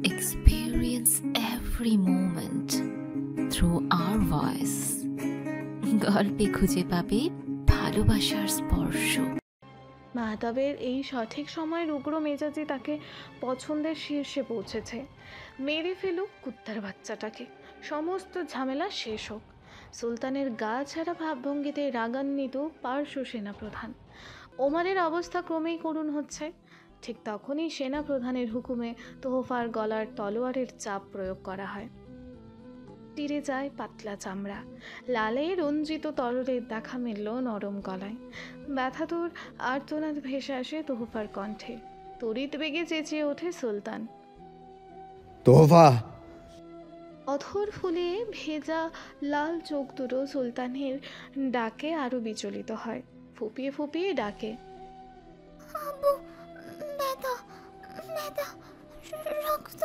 experience every moment through our voice. গল্পে খুঁজে পাবে ভালোবাসার স্পর্শ। মাহতাবের এই সঠিক সময়ের উগ্র মেজাজি তাকে পছন্দের শীর্ষে পৌঁছেছে। মেরে ফেলুক কুত্তার বাচ্চাটাকে, সমস্ত ঝামেলা শেষ হোক। সুলতানের গা ছাড়া ভাবভঙ্গিতে রাগান্বিত পার্শ্ব সেনাপ্রধান। ওমারের অবস্থা ক্রমেই করুণ হচ্ছে। ঠিক তখনই সেনাপ্রধানের হুকুমে তোহফার গলার তলোয়ারের চাপ প্রয়োগ করা হয়। টিরে যায় পাতলা চামড়া, লালে রঞ্জিত তরলের দেখা মিলল নরম গলায়। ব্যথাতুর আর্তনাদ ভেসে আসে তোহফার কণ্ঠে। তড়িৎ বেগে চেঁচিয়ে ওঠে সুলতান, তোহফা! অধর ফুলিয়ে ভেজা লাল চোখ দুটো সুলতানের ডাকে আরো বিচলিত হয়। ফুপিয়ে ফুপিয়ে ডাকে, আব্বু, ব্যথা, ব্যথা, রক্ত।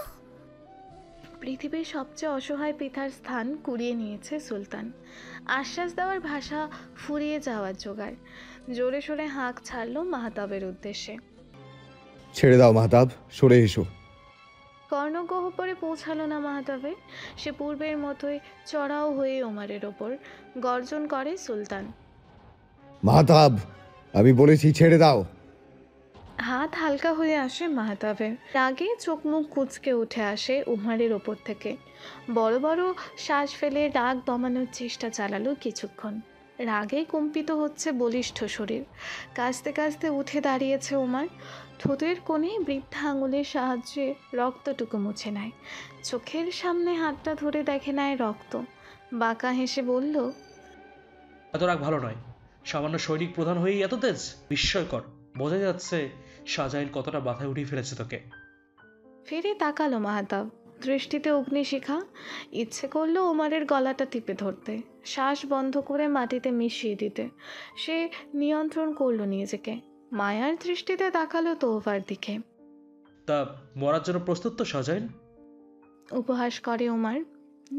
পৃথিবীর সবচেয়ে অসহায় পিতার স্থান কুড়িয়ে নিয়েছে সুলতান। আশ্বাস দেওয়ার ভাষা ফুরিয়ে যাওয়ার জোগাড়। জোরে সোরে হাঁক ছাড়ল মাহতাবের উদ্দেশ্যে। ছেড়ে দাও মাহতাব, সরে এসো। কর্ণগহ্বরে পৌঁছালো না মাহতাবে। সে পূর্বের মতোই চড়াও হয়ে ওমারের ওপর গর্জন করে সুলতান, মাহতাব, আমি বলেছি ছেড়ে দাও। হাত হালকা হয়ে আসে মাহতাবের। রাগে চোখ মুখ কুঁচকে উঠে আসে উমারের ওপর থেকে। বড় বড় শ্বাস ফেলে রাগ দমানোর চেষ্টা চালালো কিছুক্ষণ। রাগে কম্পিত হচ্ছে বলিষ্ঠ শরীর। কাঁচতে কাঁচতে উঠে দাঁড়িয়েছে উমার। ঠোঁটের কোণে বৃদ্ধা আঙুলের সাহায্যে রক্তটুকু মুছে নেয়। চোখের সামনে হাতটা ধরে দেখে নেয় রক্ত। বাঁকা হেসে বলল, এত রাগ ভালো নয়। সামান্য সৈনিক প্রধান হয়েই এত তেজ, বিস্ময়কর। বোঝা যাচ্ছে শাহজাহান কতটা মাথায় উঠিয়ে ফেলেছে তোকে। ফিরে তাকালো মাহতাব, দৃষ্টিতে অগ্নিশিখা। ইচ্ছে করলো ওমারের গলাটা টিপে ধরতে, শ্বাস বন্ধ করে মাটিতে মিশিয়ে দিতে। সে নিয়ন্ত্রণ করলো নিজেকে। মায়ার দৃষ্টিতে তাকালো তোহফার দিকে। তা মরার জন্য প্রস্তুত তো শাহজাহান? উপহাস করে ওমার।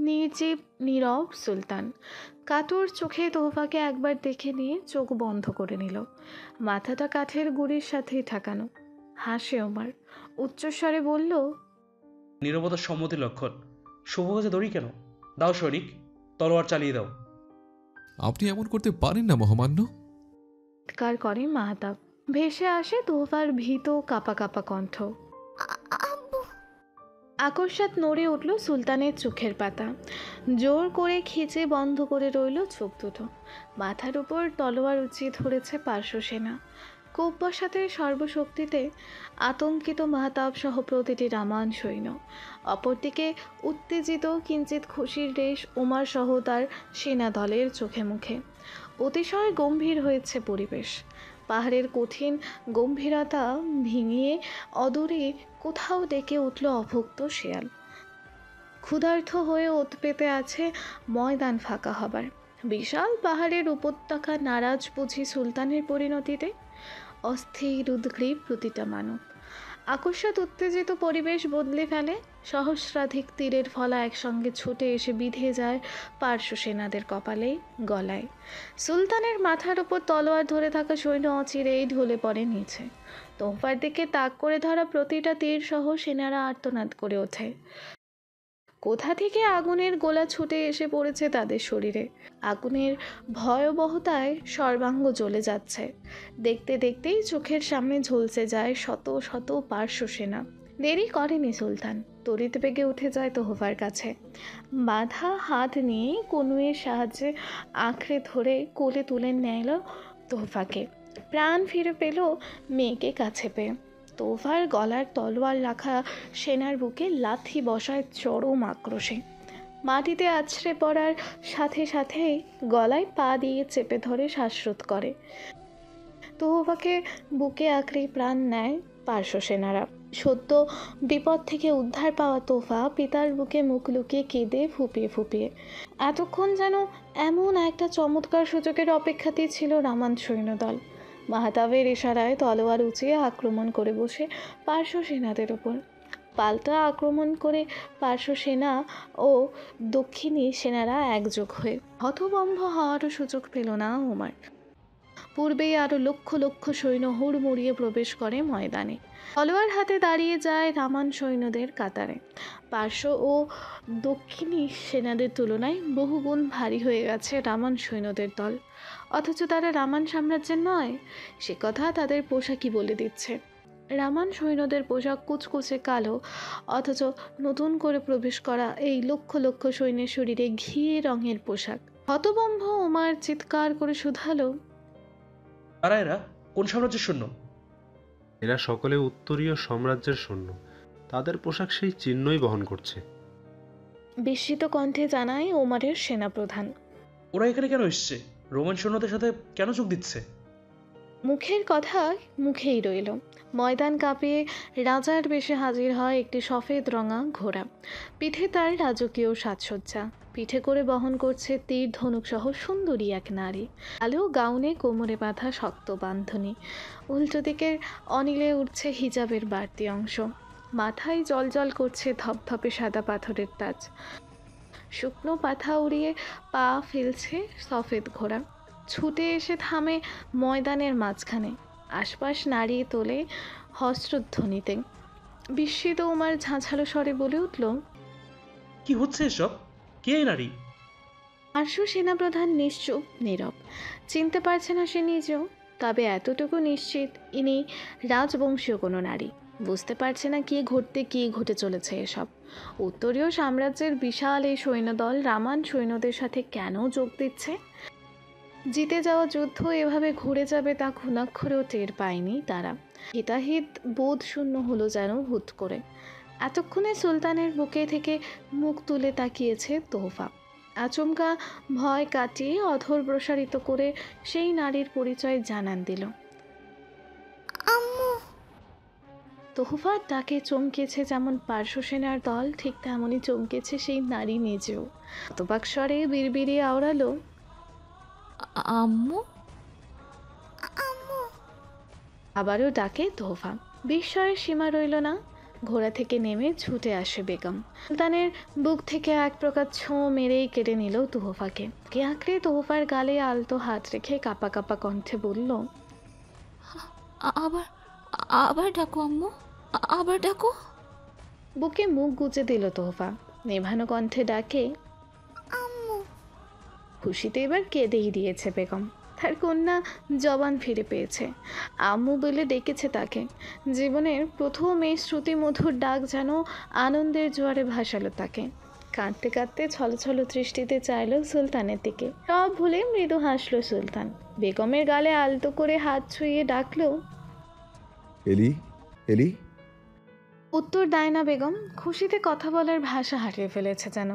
নির্জীব নীরব সুলতান কাতর চোখে তোহফাকে একবার দেখে নিয়ে চোখ বন্ধ করে নিল। মাথাটা কাঠের গুড়ির সাথেই ঠেকানো। হাসে ওমার, উচ্চস্বরে বলল, নীরবতার সম্মতি লক্ষণ। শুভ কাজে দড়ি কেন? দাও সৈনিক, তলোয়ার চালিয়ে দাও। আপনি এমন করতে পারেন না মহামান্য। চিৎকার করে মাহতাব। ভেসে আসে তোহফার ভীত কাপা কাপা কণ্ঠ। আব্বু। আকস্মাৎ নড়ে উঠল সুলতানের চোখের পাতা। জোর করে খিচে বন্ধ করে রইল চোখ দুটো। মাথার উপর তলোয়ার উঁচিয়ে ধরেছে পার্শ্ব সেনা। কোপ বসাতে সর্বশক্তিতে আতঙ্কিত মাহতাব সহ প্রতিটি রামান সৈন্য। অপরদিকে উত্তেজিত কিঞ্চিত খুশির রেশ উমার সহ তার সেনা দলের চোখে মুখে। অতিশয় গম্ভীর হয়েছে পরিবেশ। পাহাড়ের কঠিন গম্ভীরতা ভেঙে অদূরে কোথাও ডেকে উঠল অভুক্ত শেয়াল। ক্ষুধার্ত হয়ে ওত পেতে আছে ময়দান ফাঁকা হবার। বিশাল পাহাড়ের উপত্যকা নারাজ বুঝি সুলতানের পরিণতিতে। অস্থির উদ্গ্রীব প্রতিটা মানব। আকস্মাৎ উত্তেজিত পরিবেশ বদলে ফেলে। সহস্রাধিক তীরের ফলা একসঙ্গে ছুটে এসে বিঁধে যায় পার্শ্ব সেনাদের কপালে, গলায়। সুলতানের মাথার ওপর তলোয়ার ধরে থাকা সৈন্য অচিরেই ঢলে পড়ে নিচে। তোহফার দিকে তাক করে ধরা প্রতিটা তীর সহ সেনারা আর্তনাদ করে ওঠে। কোথা থেকে আগুনের গোলা ছুটে এসে পড়েছে তাদের শরীরে। আগুনের ভয়াবহতায় সর্বাঙ্গ জ্বলে যাচ্ছে। দেখতে দেখতেই চোখের সামনে ঝলসে যায় শত শত পার্শ্ব সেনা। দেরি করেনি সুলতান, তড়িৎ বেগে উঠে যায় তোহফার কাছে। বাঁধা হাত নিয়ে কনুয়ের সাহায্যে আঁকড়ে ধরে কোলে তুলে নিল তোহফাকে। প্রাণ ফিরে পেল মেয়েকে কাছে পেয়ে। তোহফার গলার তলোয়ার রাখা সেনার বুকে লাথি বসায় চরম আক্রোশে। মাটিতে আছড়ে পড়ার সাথে সাথেই গলায় পা দিয়ে চেপে ধরে শ্বাসরোধ করে। তোহফাকে বুকে আঁকড়ে প্রাণ নেয় পার্শ্ব সেনারা। সদ্য বিপদ থেকে উদ্ধার পাওয়া তোহফা পিতার বুকে মুখ লুকিয়ে কেঁদে ফুপিয়ে ফুপিয়ে। এতক্ষণ যেন এমন একটা চমৎকার সুযোগের অপেক্ষাতেই ছিল রামান সৈন্যদল। মাহতাবের ইশারায় তলোয়ার উঁচিয়ে আক্রমণ করে বসে পার্শ্ব সেনাদের ওপর। পাল্টা আক্রমণ করে পার্শ্ব সেনা ও দক্ষিণী সেনারা একযোগ হয়ে হতভম্ব হওয়ারও সুযোগ পেল না উমার। পূর্বেই আরও লক্ষ লক্ষ সৈন্য হুড়মুড়িয়ে প্রবেশ করে ময়দানে। তলোয়ার হাতে দাঁড়িয়ে যায় রামান সৈন্যদের কাতারে। পার্শ্ব ও দক্ষিণী সেনাদের তুলনায় বহুগুণ ভারী হয়ে গেছে রামান সৈন্যদের দল। অথচ তারা রামান সাম্রাজ্যের নয়, সে কথা তাদের পোশাকই বলে দিচ্ছে। রামান সৈন্যদের পোশাক কুচকুচে কালো, অথচ নতুন করে প্রবেশ করা এই লক্ষ লক্ষ সৈন্যের শরীরে ঘিয়ে রঙের পোশাক। হতভম্ব ওমার চিৎকার করে শুধালো, কারা এরা? কোন সাম্রাজ্যের সৈন্য? এরা সকলে উত্তরীয় সাম্রাজ্যের সৈন্য, তাদের পোশাক সেই চিহ্নই বহন করছে। বিস্মিত কণ্ঠে জানায় ওমারের সেনাপ্রধান। ওরা এখানে কেন এসছে? রোমান সৈন্যদের সাথে কেন যোগ দিচ্ছে? মুখের কথা মুখেই রইল। ময়দান কাঁপিয়ে রাজার বেশে হাজির হয় একটি সফেদ রঙা ঘোড়া। পিঠে তার রাজকীয় সাজসজ্জা, পিঠে করে বহন করছে তীর ধনুক সহ সুন্দরী এক নারী। আলো গাউনে কোমরে বাঁধা শক্ত বান্ধনী, উল্টো দিকের অনিলে উঠছে হিজাবের বাড়তি অংশ। মাথায় জলজল করছে ধপধপে সাদা পাথরের তাজ। শুকনো পাথা উড়িয়ে পা ফেলছে সফেদ ঘোড়া। ছুটে এসে থামে ময়দানের মাঝখানে, আশপাশ নাড়িয়ে তোলে হস্রধ্বনিতে। বিস্মিত উমার ঝাঁঝালো স্বরে বলে উঠল, কি হচ্ছে এসব? কে এই নারী? পার্শ্ব সেনাপ্রধান নিশ্চুপ নীরব। চিনতে পারছে না সে নিজেও, তবে এতটুকু নিশ্চিত ইনি রাজবংশীয় কোনো নারী। বুঝতে পারছে না কি ঘটে চলেছে এসব। উত্তরীয় সাম্রাজ্যের বিশাল এই সৈন্যদল রামান সৈন্যদের সাথে কেন যোগ দিচ্ছে? জিতে যাওয়া যুদ্ধ এভাবে ঘুরে যাবে তা ঘুণাক্ষরেও টের পায়নি তারা। হিতাহিত বোধ শূন্য হলো যেন হুট করে। এতক্ষণে সুলতানের বুকে থেকে মুখ তুলে তাকিয়েছে তোহফা। আচমকা ভয় কাটিয়ে অধর প্রসারিত করে সেই নারীর পরিচয় জানান দিল। আম্মু। তোহফার ডাকে চমকেছে যেমন পার্শ্ব সেনার দল, ঠিক তেমনই চমকেছে সেই নারী নিজেও। হতবাক স্বরে বিড়বিড়িয়ে আওড়ালো, আম্মু। আম্মু। আবারও ডাকে তোহফা। বিস্ময়ের সীমা রইল না। ঘোড়া থেকে নেমে ছুটে আসে বেগম। সুলতানের বুক থেকে এক প্রকার ছোঁ মেরেই কেড়ে নিল তোহফাকে। কে আঁকড়ে তোহফার গালে আলতো হাত রেখে কাঁপা কাঁপা কণ্ঠে বলল, আবার আবার ডাকো আম্মু, আবার ডাকো। বুকে মুখ গুজে দিল তোহফা। নেভানো কণ্ঠে ডাকে, আম্মু। খুশিতে এবার কেঁদেই দিয়েছে বেগম। তার কন্যা জবান ফিরে পেয়েছে। আম্মু বলে ডেকেছে তাকে। জীবনের প্রথম এই শ্রুতিমধুর ডাক যেন আনন্দের জোয়ারে ভাসালো তাকে। কাঁদতে কাঁদতে ছলছল দৃষ্টিতে চাইল সুলতানের দিকে। সব ভুলে মৃদু হাসল সুলতান। বেগমের গালে আলতো করে হাত ছুঁয়ে ডাকলো, এলি, এলি। উত্তর দেয় না বেগম। খুশিতে কথা বলার ভাষা হারিয়ে ফেলেছে যেন।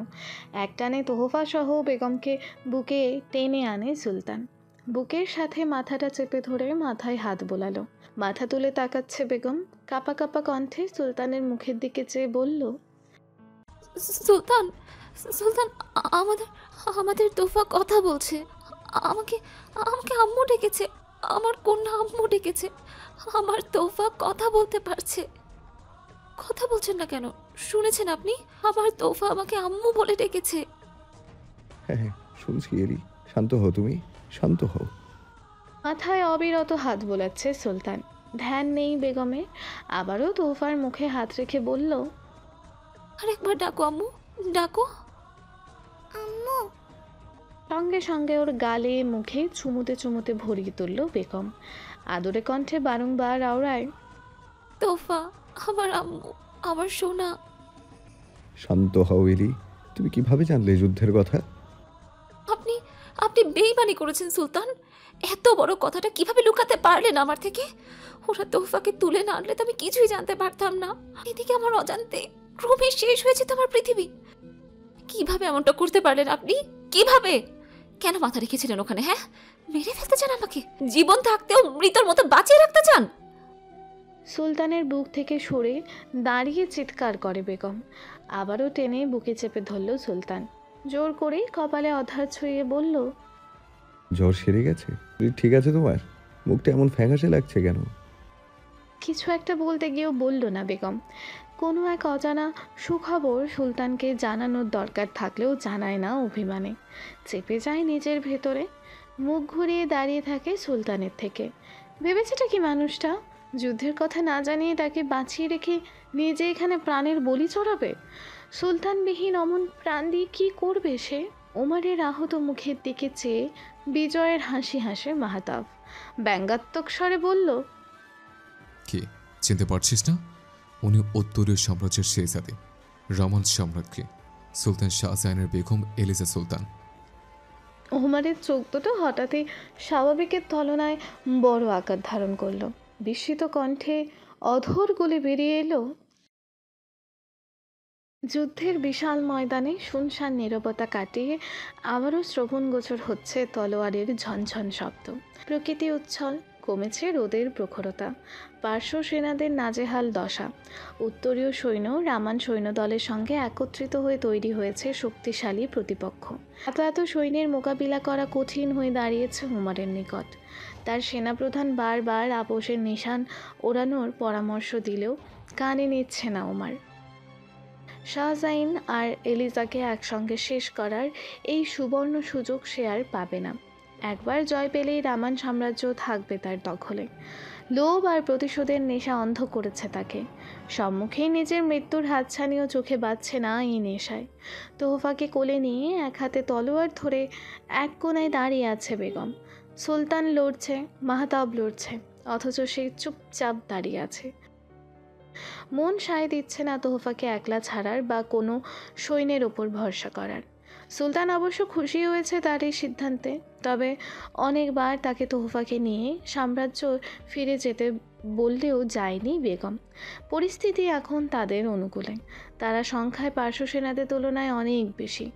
একটানে তোহফা সহ বেগমকে বুকে টেনে আনে সুলতান। বুকের সাথে মাথাটা চেপে ধরে মাথায় হাত বোলালো। মাথা তুলে তাকাচ্ছে বেগম। কাঁপা কাঁপা কণ্ঠে সুলতানের মুখের দিকে চেয়ে বলল, সুলতান, সুলতান, আমাদের আমাদের তোফা কথা বলছে। আমাকে আমাকে আম্মু ডেকেছে। আমার কন্যা আম্মু ডেকেছে। আমার তোফা কথা বলতে পারছে। কথা বলছেন না কেন? শুনেছেন আপনি? আমার তোফা আমাকে আম্মু বলে ডেকেছে। হ্যাঁ হ্যাঁ, শুনছি এলি। শান্ত হও তুমি, শান্ত হও। মাথায় অবিরত হাত বোলাচ্ছে সুলতান। ধ্যান নেই বেগমের। আবারও তোহফার মুখে হাত রেখে বলল, আরেকবার ডাকো আম্মু, ডাকো। আম্মু। সঙ্গে সঙ্গে ওর গালে মুখে চুমুতে চুমুতে ভরিয়ে তুলল বেগম। আদরে কণ্ঠে বারংবার আওড়ায়, তোফা, আমার আম্মু, আমার সোনা। শান্ত হও এলি। তুমি কিভাবে জানলে যুদ্ধের কথা? আপনি আপনি বেইমানি করেছেন সুলতান। এত বড় কথাটা কিভাবে লুকাতে পারলেন আমার থেকে? ওরা তোফাকে তুলে না আনলে তো আমি কিছুই জানতে পারতাম না। এদিকে আমার অজান্তে ক্রমে শেষ হয়েছে তোমার পৃথিবী। কিভাবে এমনটা করতে পারলেন আপনি? কিভাবে? কেন মাথা রেখেছিলেন ওখানে? হ্যাঁ, মেরে ফেলতে চান আমাকে? জীবন থাকতেও মৃতর মতো বাঁচিয়ে রাখতে চান? সুলতানের বুক থেকে সরে দাঁড়িয়ে চিৎকার করে বেগম। আবারও টেনে বুকে চেপে ধরল সুলতান। জোর করে কপালে অধার ছুঁয়ে বলল, জ্বর সেরে গেছে? ঠিক আছে তোমার? মুখটা এমন ফ্যাকাশে লাগছে কেন? কিছু একটা বলতে গিয়েও বলল না বেগম। কোনো এক অজানা সুখবর সুলতানকে জানানোর দরকার থাকলেও জানায় না অভিমানে। চেপে যায় নিজের ভেতরে। মুখ ঘুরিয়ে দাঁড়িয়ে থাকে সুলতানের থেকে। ভেবেছেটা কি মানুষটা? যুদ্ধের কথা না জানিয়ে তাকে বাঁচিয়ে রেখে নিজে এখানে প্রাণের বলি চড়াবে? সুলতানবিহীন অমন প্রাণ দিয়ে কী করবে সে? ওমারের আহত মুখের দিকে চেয়ে বিজয়ের হাসি হাসে মাহতাব। ব্যঙ্গাত্মক স্বরে বলল, কি চিনতে পারছিস না? উনি উত্তরীয় সাম্রাজ্যের শেহজাদে, রমান সম্রাজ্ঞী, সুলতান শাহজাহানের বেগম এলিজা সুলতান। ওমারের চোখ দুটো হঠাৎই স্বাভাবিকের তুলনায় বড় আকার ধারণ করলো। বিস্মিত কণ্ঠে অধর গলে বেরিয়ে এলো, যুদ্ধের বিশাল ময়দানে শুনশান নীরবতা কাটিয়ে আবারও শ্রবণগোচর হচ্ছে তলোয়ারের ঝনঝন শব্দ। প্রকৃতি উচ্ছল, কমেছে রোদের প্রখরতা। পার্শ্ব সেনাদের নাজেহাল দশা। উত্তরীয় সৈন্য রামান সৈন্যদলের সঙ্গে একত্রিত হয়ে তৈরি হয়েছে শক্তিশালী প্রতিপক্ষ। এত এত সৈন্যের মোকাবিলা করা কঠিন হয়ে দাঁড়িয়েছে উমারের নিকট। তার সেনাপ্রধান বারবার আপোষের নিশান ওড়ানোর পরামর্শ দিলেও কানে নিচ্ছে না উমার। শাহজাইন আর এলিজাকে একসঙ্গে শেষ করার এই সুবর্ণ সুযোগ সে আর পাবে না। একবার জয় পেলেই রামান সাম্রাজ্য থাকবে তার দখলে। লোভ আর প্রতিশোধের নেশা অন্ধ করেছে তাকে। সম্মুখেই নিজের মৃত্যুর হাতছানিও চোখে বাজছে না এই নেশায়। তোহফাকে কোলে নিয়ে এক হাতে তলোয়ার ধরে এক কোণায় দাঁড়িয়ে আছে বেগম। সুলতান লড়ছে, মাহতাব লড়ছে, অথচ সে চুপচাপ দাঁড়িয়ে আছে। মন সায় দিচ্ছে না তোহফাকে একলা ছাড়ার বা কোনো সৈন্যের ওপর ভরসা করার। সুলতান অবশ্য খুশি হয়েছে তার এই সিদ্ধান্তে, তবে অনেকবার তাকে তোহফাকে নিয়ে সাম্রাজ্য ফিরে যেতে বললেও যায়নি বেগম। পরিস্থিতি এখন তাদের অনুকূলে। তারা সংখ্যায় পার্শ্ব সেনাদের তুলনায় অনেক বেশি,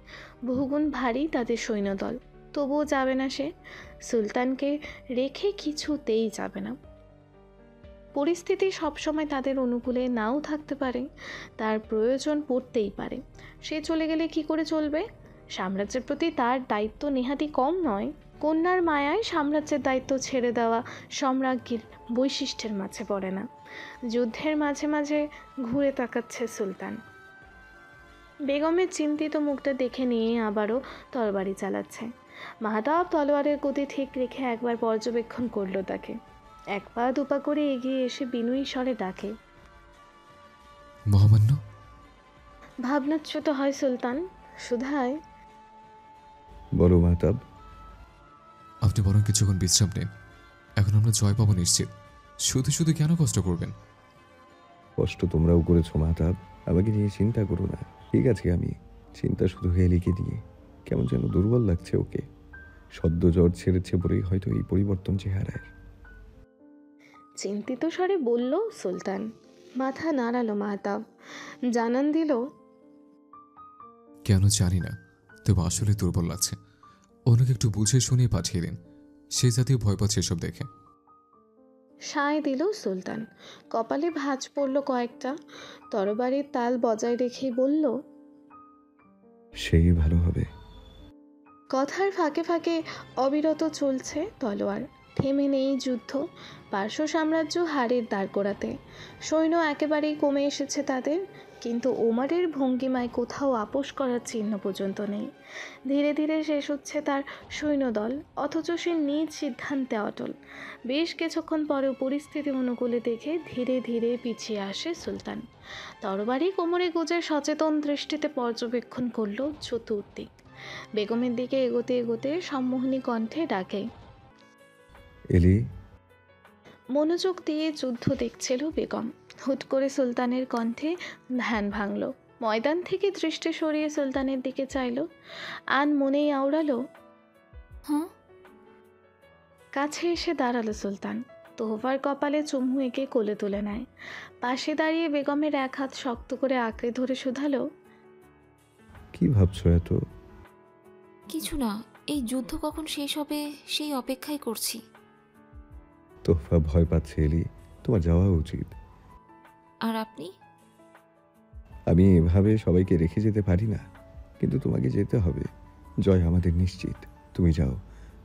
বহুগুণ ভারী তাদের সৈন্যদল। তবুও যাবে না সে। সুলতানকে রেখে কিছুতেই যাবে না। পরিস্থিতি সবসময় তাদের অনুকূলে নাও থাকতে পারে, তার প্রয়োজন পড়তেই পারে। সে চলে গেলে কি করে চলবে? সাম্রাজ্যের প্রতি তার দায়িত্ব নেহাতি কম নয়। কন্যার মায়ায় সাম্রাজ্যের দায়িত্ব ছেড়ে দেওয়া সম্রাজ্ঞীর বৈশিষ্ট্যের মাঝে পড়ে না। যুদ্ধের মাঝে মাঝে ঘুরে তাকাচ্ছে সুলতান। বেগমের চিন্তিত মুখটা দেখে নিয়ে আবারও তরবারি চালাচ্ছে। মাহতাব তলোয়ারের গতি ঠিক রেখে একবার পর্যবেক্ষণ করলো তাকে। এক পা দুপা করে এগিয়ে এসে বিনয়ী স্বরে ডাকে, মহামান্য। ভাবনাচ্যুত হয় সুলতান, শুধায়, বলো মাহতাব। আপনি বরং কিছুক্ষণ বিশ্রাম নিন। এখন আমরা জয় পাবো নিশ্চিত। শুধু শুধু কেন কষ্ট করবেন? কষ্ট তোমরাও করেছো মাহতাব, আমাকে নিয়ে চিন্তা করো না। ঠিক আছে, আমি চিন্তা শুধু হেলিকে নিয়ে। কেমন যেন দুর্বল লাগছে ওকে। সদ্য জ্বর ছেড়েছে বলেই হয়তো এই পরিবর্তন চেহারায়। চিন্তিত স্বরে বলল সুলতান। মাথা নাড়ালো মাহতাব, জানান দিল, কেন জানি না, তবে আসলে দুর্বল লাগছে। ওনাকে একটু বুঝে শুনে পাঠিয়ে দিন। সেই জাতীয় ভয় পাচ্ছে এসব দেখে। সায় দিল সুলতান। কপালে ভাঁজ পড়ল কয়েকটা। তরবারির তাল বজায় রেখেই বলল, সেই ভালো হবে। কথার ফাঁকে ফাঁকে অবিরত চলছে তলোয়ার। থেমে নেই যুদ্ধ। পার্শ্ব সাম্রাজ্য হারের দাঁড় করাতে। সৈন্য একেবারেই কমে এসেছে তাদের, কিন্তু ওমারের ভঙ্গিমায় কোথাও আপোষ করার চিহ্ন পর্যন্ত নেই। ধীরে ধীরে শেষ হচ্ছে তার সৈন্যদল, অথচ সে নিজ সিদ্ধান্তে অটল। বেশ কিছুক্ষণ পরেও পরিস্থিতি অনুকূলে দেখে ধীরে ধীরে পিছিয়ে আসে সুলতান। তরবারি কোমরে গুজে সচেতন দৃষ্টিতে পর্যবেক্ষণ করল চতুর্দিক। বেগমের দিকে এগোতে এগোতে সম্মোহনী কণ্ঠে ডাকে, এলি। মনোযোগ দিয়ে যুদ্ধ দেখছিল বেগম। হুট করে সুলতানের কণ্ঠে ধ্যান ভাঙল। ময়দান থেকে দৃষ্টি সরিয়ে সুলতানের দিকে চাইল। আন মনেই আওড়ালো, হ্যাঁ? কাছে এসে দাঁড়ালো সুলতান। তোহফার কপালে চুমু এঁকে কোলে তুলে নেয়। পাশে দাঁড়িয়ে বেগমের এক হাত শক্ত করে আঁকড়ে ধরে শুধালো, কি ভাবছো এত? কিছু না, এই যুদ্ধ কখন শেষ হবে সেই অপেক্ষাই করছি। তোফা ভয় পাচ্ছে এলি, তোমার যাওয়া উচিত। আর আপনি? আমি এভাবে সবাইকে রেখে যেতে পারি না, কিন্তু তোমাকে যেতে হবে। জয় আমাদের নিশ্চিত। তুমি যাও,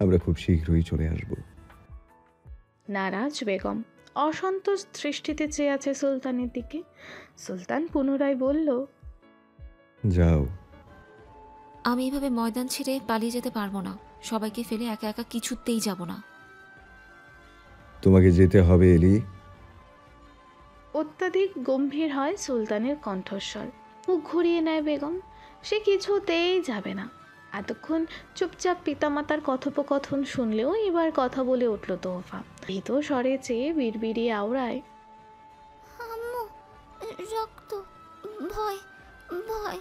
আমরা খুব শীঘ্রই চলে আসব। নারাজ বেগম অসন্তোষ দৃষ্টিতে চেয়ে আছে সুলতানের দিকে। সুলতান পুনরায় বলল, যাও। আমি এভাবে ময়দান ছেড়ে পালিয়ে যেতে পারবো না। সবাইকে ফেলে একা একা কিছুতেই যাব না। তোমাকে যেতে হবে এলি। অত্যাধিক গম্ভীর হয় সুলতানের কণ্ঠস্বর। মুখ ঘুরিয়ে নেয় বেগম। সে কিছুতেই যাবে না। এতক্ষণ চুপচাপ পিতামাতার কথোপকথন শুনলেও এবার কথা বলে উঠল তোহফা। ভীত স্বরে চেয়ে বিড়বিড়িয়ে আওড়ায়, আম্মু, রক্ত, ভয়, ভয়।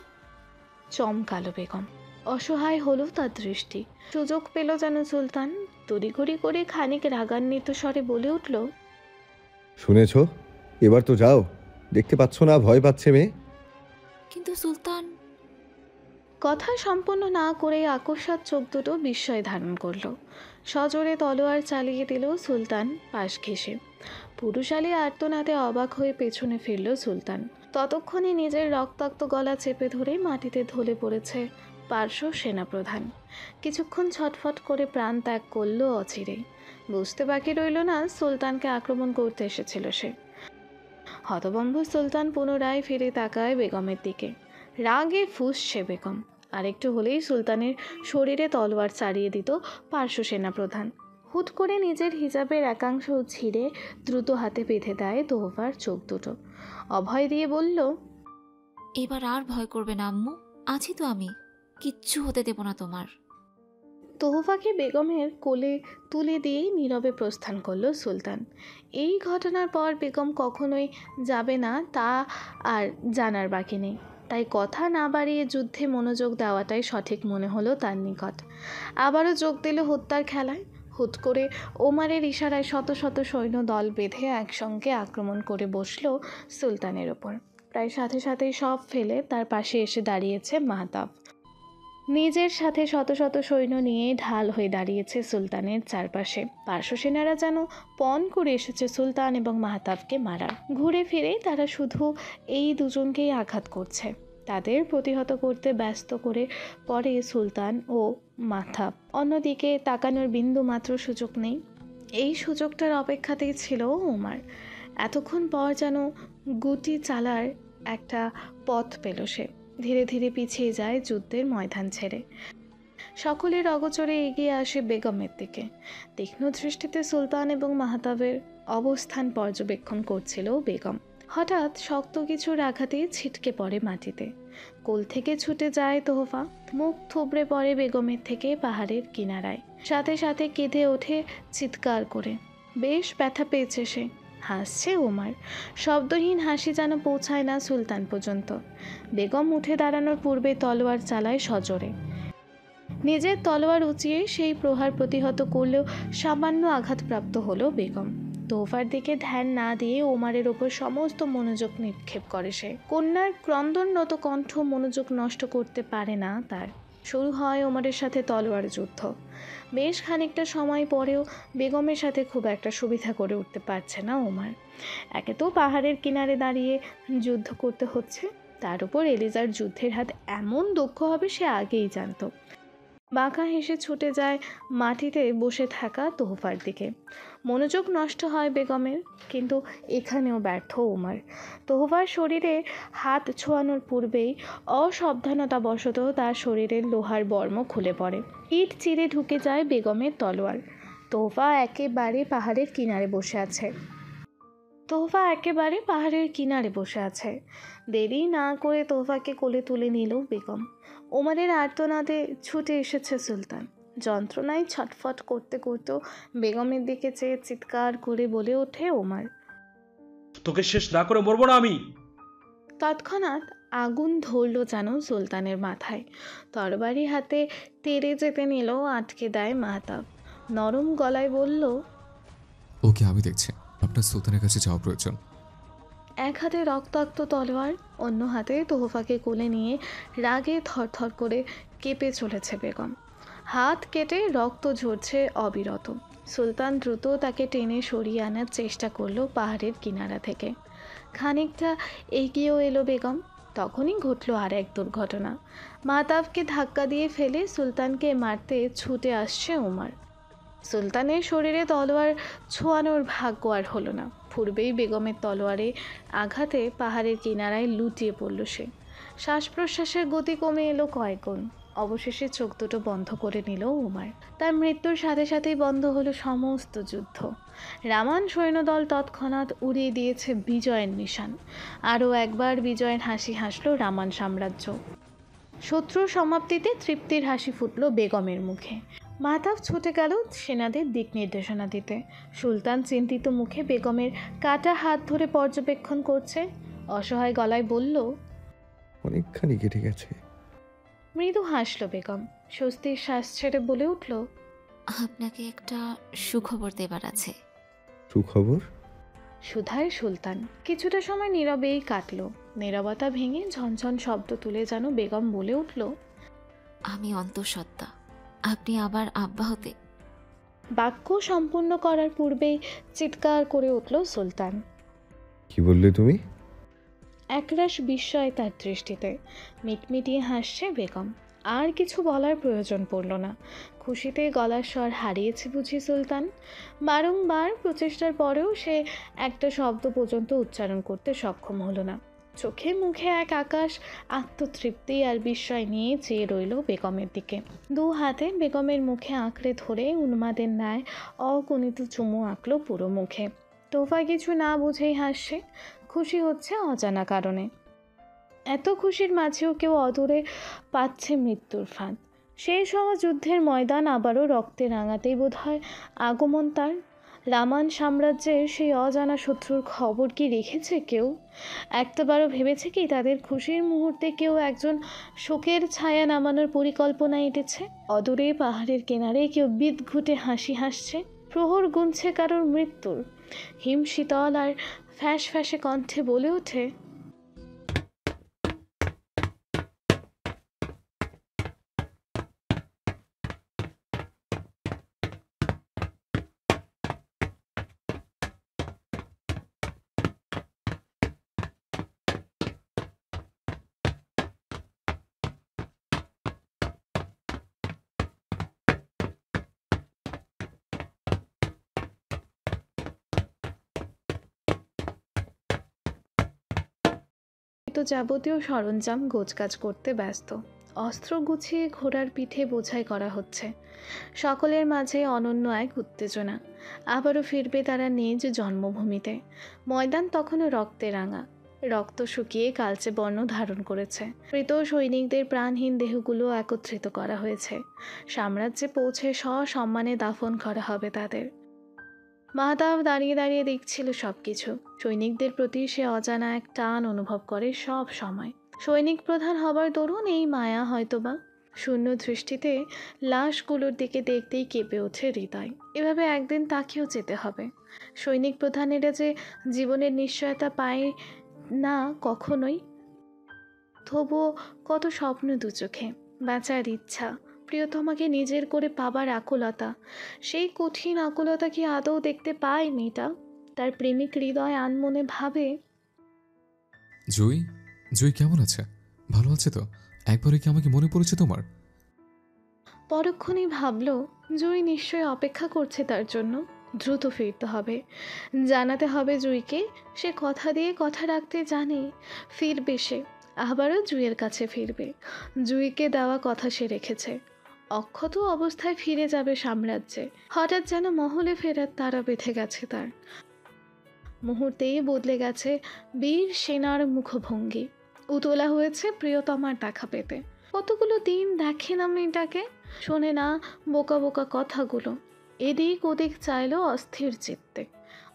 চমকালো বেগম। অসহায় হলো তার দৃষ্টি। সুযোগ পেল যেন সুলতান। তড়িঘড়ি করে খানিক রাগান্বিত স্বরে বলে উঠল, শুনেছ? এবার তো যাও, দেখতে পাচ্ছ না ভয় পাচ্ছে মেয়ে। কিন্তু সুলতান। কথা সম্পন্ন না করে আকস্মাৎ চোখ দুটো বিস্ময় ধারণ করল। সজোরে তলোয়ার চালিয়ে দিল সুলতান পাশ ঘেঁষে। পুরুষালী আর্তনাদে অবাক হয়ে পেছনে ফিরল সুলতান। ততক্ষণে নিজের রক্তাক্ত গলা চেপে ধরে মাটিতে ঢলে পড়েছে পার্শ্ব সেনাপ্রধান। কিছুক্ষণ ছটফট করে প্রাণ ত্যাগ করল অচিরে। বুঝতে বাকি রইল না সুলতানকে আক্রমণ করতে এসেছিল সে। হতভম্ব সুলতান পুনরায় ফিরে তাকায় বেগমের দিকে। রাগে ফুঁসছে বেগম। আরেকটু হলেই সুলতানের শরীরে তলোয়ার চালিয়ে দিত পার্শ্ব সেনাপ্রধান। হুট করে নিজের হিজাবের একাংশ ছিঁড়ে দ্রুত হাতে বেঁধে দেয় তোহফার চোখ দুটো। অভয় দিয়ে বলল, এবার আর ভয় করবে না আম্মু, আছি তো আমি, কিচ্ছু হতে দেব না তোমার। তোহফাকে বেগমের কোলে তুলে দিয়েই নীরবে প্রস্থান করল সুলতান। এই ঘটনার পর বেগম কখনোই যাবে না তা আর জানার বাকি নেই। তাই কথা না বাড়িয়ে যুদ্ধে মনোযোগ দেওয়াটাই সঠিক মনে হলো তার নিকট। আবারও যোগ দিল হত্যার খেলায়। হুট করে ওমারের ইশারায় শত শত সৈন্য দল বেঁধে একসঙ্গে আক্রমণ করে বসল সুলতানের ওপর। প্রায় সাথে সাথেই সব ফেলে তার পাশে এসে দাঁড়িয়েছে মাহতাব। নিজের সাথে শত শত সৈন্য নিয়ে ঢাল হয়ে দাঁড়িয়েছে সুলতানের চারপাশে। পার্শ্ব সেনারা যেন পণ করে এসেছে সুলতান এবং মাহতাবকে মারার। ঘুরে ফিরে তারা শুধু এই দুজনকেই আঘাত করছে। তাদের প্রতিহত করতে ব্যস্ত করে পড়ে সুলতান ও মাহতাব। অন্যদিকে তাকানোর বিন্দু মাত্র সুযোগ নেই। এই সুযোগটার অপেক্ষাতেই ছিল ওমার। এতক্ষণ পর যেন গুটি চালার একটা পথ পেল সে। ধীরে ধীরে পিছিয়ে যায় যুদ্ধের ময়দান ছেড়ে। সকলের অগোচরে এগিয়ে আসে বেগমের দিকে। তীক্ষ্ণ দৃষ্টিতে সুলতান এবং মাহতাবের অবস্থান পর্যবেক্ষণ করছিল বেগম। হঠাৎ শক্ত কিছুর আঘাতে ছিটকে পড়ে মাটিতে। কোল থেকে ছুটে যায় তোহফা। মুখ থুবড়ে পড়ে বেগমের থেকে পাহাড়ের কিনারায়। সাথে সাথে কেঁদে ওঠে চিৎকার করে। বেশ ব্যথা পেয়েছে সে। হাসছে ওমার। শব্দহীন হাসি যেন পৌঁছায় না সুলতান পর্যন্ত। বেগম উঠে দাঁড়ানোর পূর্বে তলোয়ার চালায় সজোরে। নিজের তলোয়ার উঁচিয়ে সেই প্রহার প্রতিহত করলেও সামান্য আঘাতপ্রাপ্ত হলো বেগম। তোহফার দিকে ধ্যান না দিয়ে ওমারের ওপর সমস্ত মনোযোগ নিক্ষেপ করে সে। কন্যার ক্রন্দনরত কণ্ঠ মনোযোগ নষ্ট করতে পারে না তার। শুরু হয় ওমারের সাথে তলোয়ার যুদ্ধ। বেশ খানিকটা সময় পরেও বেগমের সাথে খুব একটা সুবিধা করে উঠতে পারছে না ওমার। একে তো পাহাড়ের কিনারে দাঁড়িয়ে যুদ্ধ করতে হচ্ছে, তার উপর এলিজার যুদ্ধের হাত এমন দক্ষ হবে সে আগেই জানত। বাঁকা হেসে ছুটে যায় মাটিতে বসে থাকা তোহফার দিকে। মনোযোগ নষ্ট হয় বেগমের, কিন্তু এখানেও ব্যর্থ ওমার। তোহফার শরীরে হাত ছোঁয়ানোর পূর্বেই অসাবধানতাবশত তার শরীরের লোহার বর্ম খুলে পড়ে। ইট চিরে ঢুকে যায় বেগমের তলোয়ার। তোহফা একেবারে পাহাড়ের কিনারে বসে আছে। দেরি না করে তোহফাকে কোলে তুলে নিল বেগম। ওমারের আর্তনাদে ছুটে এসেছে সুলতান। যন্ত্রণায় ছটফট করতে করতেও বেগমের দিকে চেয়ে চিৎকার করে বলে ওঠে ওমার, তোকে শেষ না করে মরবো না আমি। তৎক্ষণাৎ আগুন ধরল যেন সুলতানের মাথায়। তরবারি হাতে তেড়ে যেতে নিল, আটকে দেয় মাহতাব। নরম গলায় বলল, ওকে আমি দেখছি, আপনার সুলতানের কাছে যাওয়া প্রয়োজন। এক হাতে রক্তাক্ত তলোয়ার, অন্য হাতে তোহফাকে কোলে নিয়ে রাগে থরথর করে কেঁপে চলেছে বেগম। হাত কেটে রক্ত ঝরছে অবিরত। সুলতান দ্রুত তাকে টেনে সরিয়ে আনার চেষ্টা করলো পাহাড়ের কিনারা থেকে। খানিকটা এগিয়েও এলো বেগম। তখনই ঘটল আর এক দুর্ঘটনা। মাহতাবকে ধাক্কা দিয়ে ফেলে সুলতানকে মারতে ছুটে আসছে ওমার। সুলতানের শরীরে তলোয়ার ছোঁয়ানোর ভাগ্য আর হলো না। পূর্বেই বেগমের তলোয়ারে আঘাতে পাহাড়ের কিনারায় লুটিয়ে পড়ল সে। শ্বাস প্রশ্বাসের গতি কমে এলো কয়েক গুণ। অবশেষে চোখ দুটো বন্ধ করে নিল উমার। তার মৃত্যুর সাথে সাথেই বন্ধ হলো সমস্ত যুদ্ধ। রামান সৈন্যদল তৎক্ষণাৎ উড়িয়ে দিয়েছে বিজয়ের নিশান। আরও একবার বিজয়ের হাসি হাসল রামান সাম্রাজ্য। শত্রুর সমাপ্তিতে তৃপ্তির হাসি ফুটল বেগমের মুখে। মাহতাব ছুটে গেল সেনাদের দিক নির্দেশনা দিতে। সুলতান চিন্তিত মুখে বেগমের কাটা হাত ধরে পর্যবেক্ষণ করছে। অসহায় গলায় বলল, অনেকখানি কেটে গেছে। মৃদু হাসল বেগম। স্বস্তির শ্বাস ছেড়ে বলে উঠল, আপনাকে একটা সুখবর দেবার আছে। সুখবর? সুধায় সুলতান। কিছুটা সময় নীরবেই কাটল। নীরবতা ভেঙে ঝনঝন শব্দ তুলে যেন বেগম বলে উঠল, আমি অন্তঃসত্ত্বা, আপনি আবার আব্বা হতে। বাক্য সম্পূর্ণ করার পূর্বেই চিৎকার করে উঠল সুলতান। কি বললে তুমি? একরাশ বিস্ময় তার দৃষ্টিতে। মিটমিটিয়ে হাসছে বেগম। আর কিছু বলার প্রয়োজন পড়ল না। খুশিতে গলার স্বর হারিয়েছে বুঝি সুলতান। বারংবার প্রচেষ্টার পরেও সে একটা শব্দ পর্যন্ত উচ্চারণ করতে সক্ষম হলো না। চোখে মুখে এক আকাশ আত্মতৃপ্তি আর বিস্ময় নিয়ে চেয়ে রইল বেগমের দিকে। দু হাতে বেগমের মুখে আঁকড়ে ধরে উন্মাদের ন্যায় অগণিত চুমু আঁকলো পুরো মুখে। তোফা কিছু না বুঝেই হাসছে। খুশি হচ্ছে অজানা কারণে। এত খুশির মাঝেও কেউ অদূরে পাচ্ছে মৃত্যুর ফাঁদ। শেষ হওয়া যুদ্ধের ময়দান আবারও রক্তে রাঙাতেই বোধহয় আগমন তার। রামান সাম্রাজ্যের সেই অজানা শত্রুর খবর কি রেখেছে কেউ? একটাবারও ভেবেছে কি তাদের খুশির মুহূর্তে কেউ একজন শোকের ছায়া নামানোর পরিকল্পনা এঁটেছে? অদূরে পাহাড়ের কিনারে কেউ বিদঘুটে হাসি হাসছে। প্রহর গুনছে কারোর মৃত্যুর। হিমশীতল আর ফ্যাঁস ফ্যাঁসে কণ্ঠে বলে ওঠে, তো যাবতীয় সরঞ্জাম গোছগাছ করতে ব্যস্ত। অস্ত্র গুছিয়ে ঘোড়ার পিঠে বোঝাই করা হচ্ছে। সকলের মাঝে অনন্য এক উত্তেজনা। আবারও ফিরবে তারা নিজ জন্মভূমিতে। ময়দান তখনও রক্তে রাঙা। রক্ত শুকিয়ে কালচে বর্ণ ধারণ করেছে। মৃত সৈনিকদের প্রাণহীন দেহগুলো একত্রিত করা হয়েছে। সাম্রাজ্যে পৌঁছে সসম্মানে দাফন করা হবে তাদের। মাহতাব দাঁড়িয়ে দাঁড়িয়ে দেখছিল সবকিছু। সৈনিকদের প্রতি সে অজানা এক টান অনুভব করে সব সময়। সৈনিক প্রধান হবার দরুন এই মায়া হয়তোবা। শূন্য দৃষ্টিতে লাশগুলোর দিকে দেখতেই কেঁপে ওঠে হৃদয়। এভাবে একদিন তাকেও যেতে হবে। সৈনিক প্রধানেরা যে জীবনের নিশ্চয়তা পায় না কখনোই। তবুও কত স্বপ্ন দু চোখে, বাঁচার ইচ্ছা, প্রিয়তমাকে নিজের করে পাবার আকুলতা। সেই কঠিন আকুলতা কি আদৌ দেখতে পায় মেয়েটা? তার প্রেমিক হৃদয় আনমনে ভাবে, জুই, জুই কেমন আছে? ভালো আছে তো? একবারে কি আমাকে মনে পড়েছে তোমার? পরক্ষণেই ভাবল জুই নিশ্চয়ই অপেক্ষা করছে তার জন্য। দ্রুত ফিরতে হবে। জানাতে হবে জুইকে সে কথা দিয়ে কথা রাখতে জানে। ফিরবে সে, আবারও জুইয়ের কাছে ফিরবে। জুইকে দেওয়া কথা সে রেখেছে। অক্ষত অবস্থায় ফিরে যাবে সাম্রাজ্যে। হঠাৎ যেন মহলে ফেরার তারা বেঁধে গেছে তার। মুহূর্তেই বদলে গেছে বীর সেনার মুখভঙ্গি। উতলা হয়েছে প্রিয়তমার দেখা পেতে। কতগুলো দিন দেখে না মেয়েটাকে, শোনে না বোকা বোকা কথাগুলো। এদিক ওদিক চাইল অস্থির চিত্তে।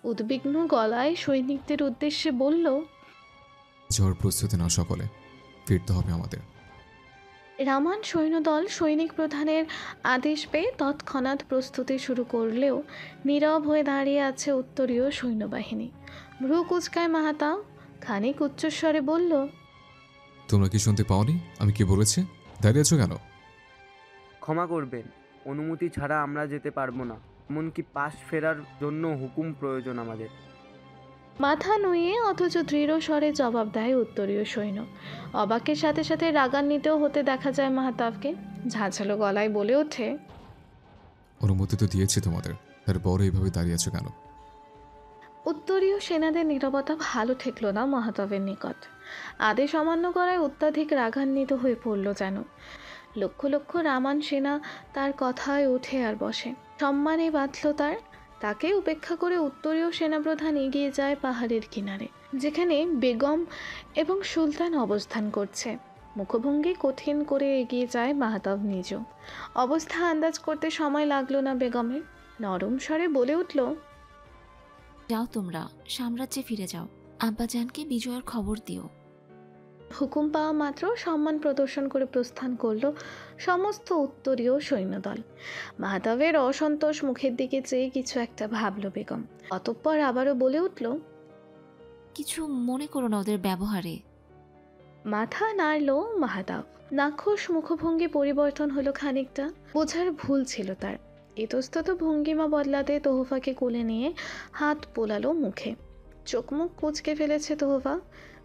উদ্বিগ্ন গলায় সৈনিকদের উদ্দেশ্যে বলল, ঝড় প্রস্তুতি না সকলে, ফিরতে হবে আমাদের। রামান সৈন্যদল সৈনিক প্রধানের আদেশ পেয়ে তৎক্ষণাৎ প্রস্তুতি শুরু করলেও নীরব হয়ে দাঁড়িয়ে আছে উত্তরীয় সৈন্যবাহিনী। ভ্রু কুচকায় মাহাতাব। খানিক উচ্চস্বরে বলল, তোমরা কি শুনতে পাওনি আমি কি বলেছি? দাঁড়িয়ে আছো কেন? ক্ষমা করবেন, অনুমতি ছাড়া আমরা যেতে পারবো না। এমনকি পাশ ফেরার জন্য হুকুম প্রয়োজন আমাদের। মাথা নুয়ে অথচ দৃঢ় স্বরে জবাব দেয় উত্তরীয় সৈন্য। অবাকের সাথে সাথে রাগান্বিতও হতে দেখা যায় মাহতাবকে। ঝাঁঝালো গলায় বলে ওঠে, অনুমতি তো দিয়েছি তোমাদের, তারপরে এইভাবে দাঁড়িয়ে আছো কেন? উত্তরীয় সেনাদের নীরবতা ভালো ঠেকল না মাহতাবের নিকট। আদেশ অমান্য করায় অত্যাধিক রাগান্বিত হয়ে পড়ল যেন। লক্ষ লক্ষ রামান সেনা তার কথায় ওঠে আর বসে। সম্মানে বাঁধল তার। তাকে উপেক্ষা করে উত্তরীয় সেনাপ্রধান এগিয়ে যায় পাহাড়ের কিনারে, যেখানে বেগম এবং সুলতান অবস্থান করছে। মুখভঙ্গি কঠিন করে এগিয়ে যায় মাহতাব নিজেও। অবস্থা আন্দাজ করতে সময় লাগলো না বেগমের। নরম স্বরে বলে উঠল, যাও তোমরা সাম্রাজ্যে ফিরে যাও, আব্বাজানকে বিজয়ের খবর দিও। হুকুম পাওয়া মাত্র সম্মান প্রদর্শন করে প্রস্থান করল সমস্ত উত্তরীয় সৈন্যদল। মাহতাবের অসন্তোষ মুখের দিকে চেয়ে কিছু একটা ভাবল বেগম। অতঃপর আবারও বলে উঠল, কিছু মনে করো না ওদের ব্যবহারে। মাথা নাড়ল মাহতাব। নাক্ষুশ মুখভঙ্গি পরিবর্তন হলো খানিকটা। বোঝার ভুল ছিল তার। ইতস্তত ভঙ্গিমা বদলাতে তোহফাকে কোলে নিয়ে হাত পোলালো মুখে। চোখ মুখ কুঁচকে ফেলেছে তোহফা।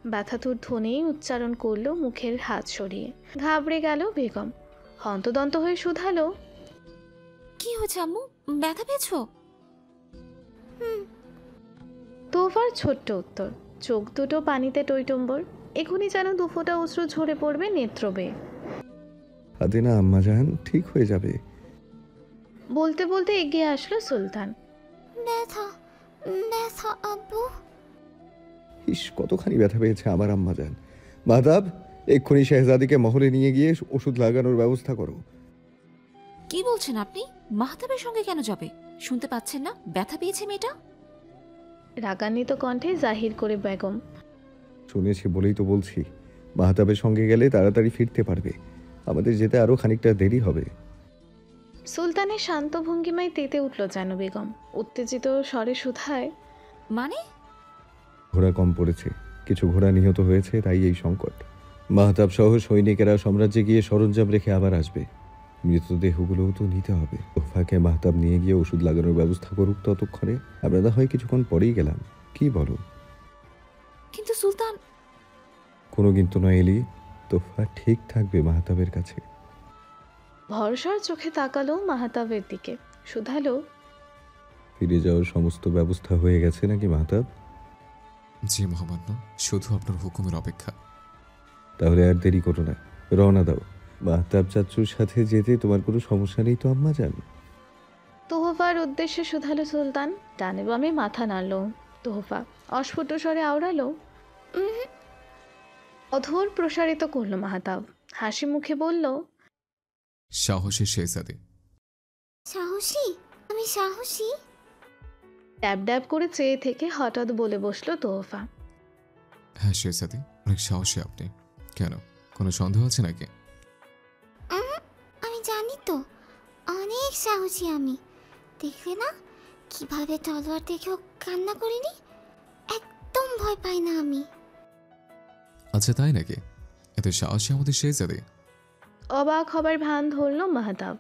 ব্যথাতুর ধ্বনি উচ্চারণ করলো মুখের হাত সরিয়ে। ঘাবড়ে গেল বেগম। হন্তদন্ত হয়ে শুধালো, কি হয়েছে আম্মু, ব্যথা পেয়েছো? তোহফার ছোট্ট উত্তর, চোখ দুটো পানিতে টইটম্বর। এখনই যেন দুফোঁটা অশ্রু ঝরে পড়বে নেত্র বেয়ে। হাতে না আম্মাজান, ঠিক হয়ে যাবে। বলতে বলতে এগিয়ে আসলো সুলতান। ব্যথা ব্যথা আব্বু। ইস, কতখানি ব্যথা পেয়েছে আমার আম্মাজান। মাহতাব, এক্ষুনি শেহজাদিকে মহলে নিয়ে গিয়ে ওষুধ লাগানোর ব্যবস্থা করো। কি বলছেন আপনি? মাহতাবের সঙ্গে কেন যাবে? শুনতে পাচ্ছেন না ব্যথা পেয়েছে মেয়েটা? রাগান্বিত কণ্ঠে জাহির করে বেগম। শুনেছি বলেই তো বলছি, মাহতাবের সঙ্গে গেলে তাড়াতাড়ি ফিরতে পারবে। আমাদের যেতে আরো খানিকটা দেরি হবে। সুলতানের শান্ত ভঙ্গিমায় তেতে উঠল যেন বেগম। উত্তেজিত স্বরে শুধায়, মানে? ঘোড়া কম পড়েছে, কিছু ঘোড়া নিহত হয়েছে, তাই এই সংকট। মাহতাব সহ সৈনিকেরা সাম্রাজ্যে গিয়ে সরঞ্জাম রেখে আবার আসবে। মৃতদেহগুলোও তো নিতে হবে। তোফাকে মাহতাব নিয়ে গিয়ে ওষুধ লাগানোর ব্যবস্থা করুক, ততক্ষণে আমরা না হয় কিছুক্ষণ পরেই গেলাম। কি বলো? কিন্তু সুলতান। কোনো কিন্তু নয় এলি, তোফা ঠিক থাকবে মাহতাবের কাছে। ভরসার চোখে তাকালো মাহতাবের দিকে। শুধালো, ফিরে যাওয়ার সমস্ত ব্যবস্থা হয়ে গেছে নাকি মাহতাব? জি মহামান্য, শুধু আপনার হুকুমের অপেক্ষা। তাহলে আর দেরি করো না, রওনা দাও। মাহতাব চাচুর সাথে যেতে তোমার কোনো সমস্যা নেই তো আম্মাজান? তোহফার উদ্দেশ্যে শুধালো সুলতান। ডানে বামে মাথা নাড়ল তোহফা। অস্ফুট স্বরে আওড়ালো, অধর প্রসারিত করলো মাহতাব। হাসি মুখে বলল, সাহসী শেহজাদে। সাহসী? আমি সাহসী? ড্যাব ড্যাব করে চেয়ে থেকে হঠাৎ বলে বসলো তোহফা। হ্যাঁ শেহজাদে, অনেক সাহসী আপনি। কেন, কোনো সন্দেহ আছে নাকি? আমি জানি তো, অনেক সাহসী আমি। দেখলে না কিভাবে তলোয়ার দেখেও কান্না করিনি? একদম ভয় পাই না আমি। আচ্ছা তাই নাকি? এত সাহসী আমাদের শেহজাদে? অবাক হবার ভান ধরলো মাহতাব।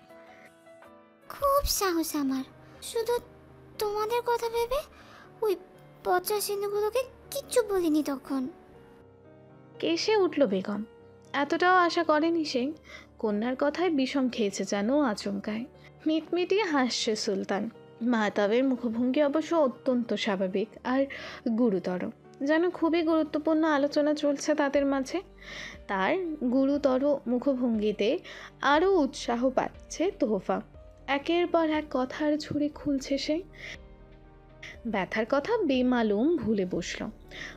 খুব সাহস আমার। শুধু তোমাদের কথা ভেবে ওই পচা সিন্ধুগুলোকে কিচ্ছু বলিনি তখন। কেসে উঠল বেগম। এতটাও আশা করেনি সে। কন্যার কথায় বিষম খেয়েছে যেন আচমকায়। মিটমিটিয়ে হাসছে সুলতান। মাহতাবের মুখভঙ্গি অবশ্য অত্যন্ত স্বাভাবিক আর গুরুতর, যেন খুবই গুরুত্বপূর্ণ আলোচনা চলছে তাদের মাঝে। তার গুরুতর মুখভঙ্গিতে আরও উৎসাহ পাচ্ছে তোহফা। একের পর এক কথার ঝুড়ি খুলছে সে। ব্যথার কথা বেমালুম ভুলে বসল।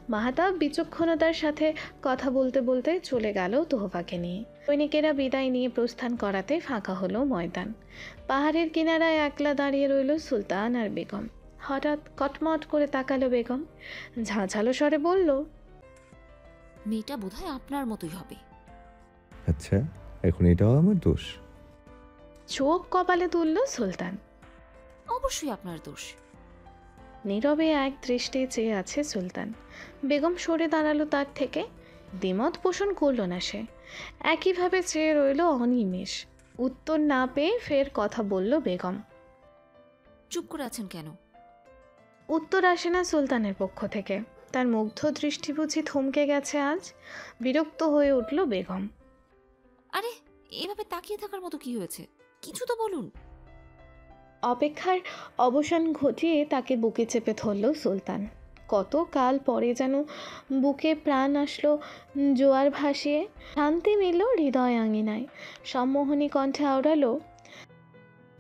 মাহতাব বিচক্ষণতার সাথে কথা বলতে বলতে চলে গেল তোহফাকে নিয়ে। সৈনিকেরা বিদায় নিয়ে প্রস্থান করাতে ফাঁকা হলো ময়দান। পাহাড়ের কিনারায় একলা দাঁড়িয়ে রইল সুলতান আর বেগম। হঠাৎ কটমট করে তাকালো বেগম। ঝাঁঝালো স্বরে বলল, মেয়েটা বোধহয় আপনার মতোই হবে। আচ্ছা, এখন এটাও আমার দোষ? চোখ কপালে তুলল সুলতান। অবশ্যই আপনার দোষ। নীরবে এক দৃষ্টে চেয়ে আছে সুলতান। বেগম সরে দাঁড়ালো তার থেকে। দ্বিমত পোষণ করল না সে। একইভাবে চেয়ে রইল অনিমেষ। উত্তর না পেয়ে ফের কথা বলল বেগম। চুপ করে আছেন কেন? উত্তর আসে না সুলতানের পক্ষ থেকে। তার মুগ্ধ দৃষ্টি বুঝি থমকে গেছে আজ। বিরক্ত হয়ে উঠল বেগম। আরে এভাবে তাকিয়ে থাকার মতো কি হয়েছে? কিছু তো বলুন। অপেক্ষার অবসান ঘটিয়ে তাকে বুকে চেপে ধরল সুলতান। কত কাল পরে যেন বুকে প্রাণ আসলো জোয়ার ভাসিয়ে, শান্তি মিলল হৃদয় আঙিনায়। সম্মোহনী কণ্ঠে আওড়ালো,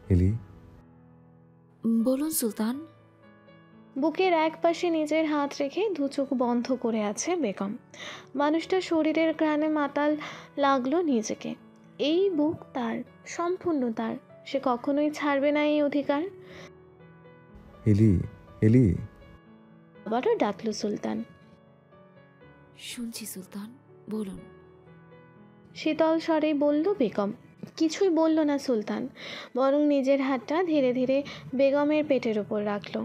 এলি, বলুন সুলতান। বুকের এক পাশে নিজের হাত রেখে দু চোখ বন্ধ করে আছে বেগম। মানুষটা শরীরের ঘ্রাণে মাতাল লাগলো নিজেকে। এই বুক তার, সম্পূর্ণ তার, সে কখনোই ছাড়বে না এই অধিকার। এলি, এলি। আবারও ডাকলো সুলতান। শুনছি সুলতান, বলুন। শীতল স্বরে বলল বেগম। কিছুই বলল না সুলতান, বরং নিজের হাতটা ধীরে ধীরে বেগমের পেটের ওপর রাখলো।